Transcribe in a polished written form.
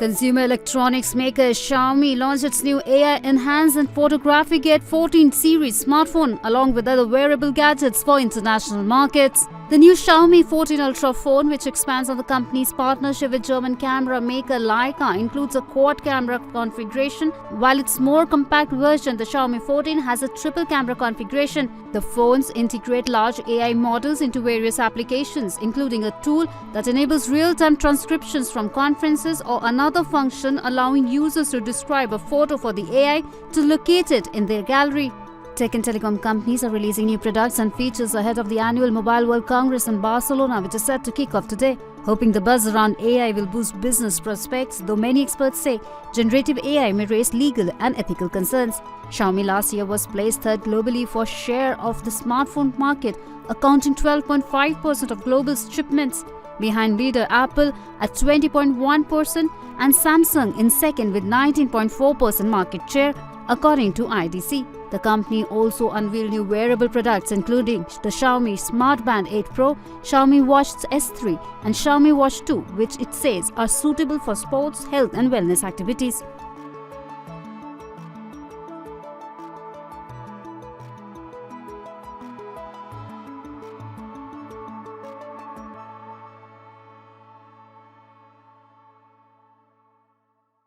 Consumer electronics maker Xiaomi launched its new AI-enhanced photographic Get 14 series smartphone along with other wearable gadgets for international markets. The new Xiaomi 14 Ultra phone, which expands on the company's partnership with German camera maker Leica, includes a quad camera configuration, while its more compact version, the Xiaomi 14, has a triple camera configuration. The phones integrate large AI models into various applications, including a tool that enables real-time transcriptions from conferences or another function allowing users to describe a photo for the AI to locate it in their gallery. Tech and telecom companies are releasing new products and features ahead of the annual Mobile World Congress in Barcelona, which is set to kick off today. Hoping the buzz around AI will boost business prospects, though many experts say generative AI may raise legal and ethical concerns. Xiaomi last year was placed third globally for share of the smartphone market, accounting 12.5% of global shipments, behind leader Apple at 20.1% and Samsung in second with 19.4% market share, according to IDC. The company also unveiled new wearable products including the Xiaomi Smart Band 8 Pro, Xiaomi Watch S3 and Xiaomi Watch 2, which it says are suitable for sports, health and wellness activities.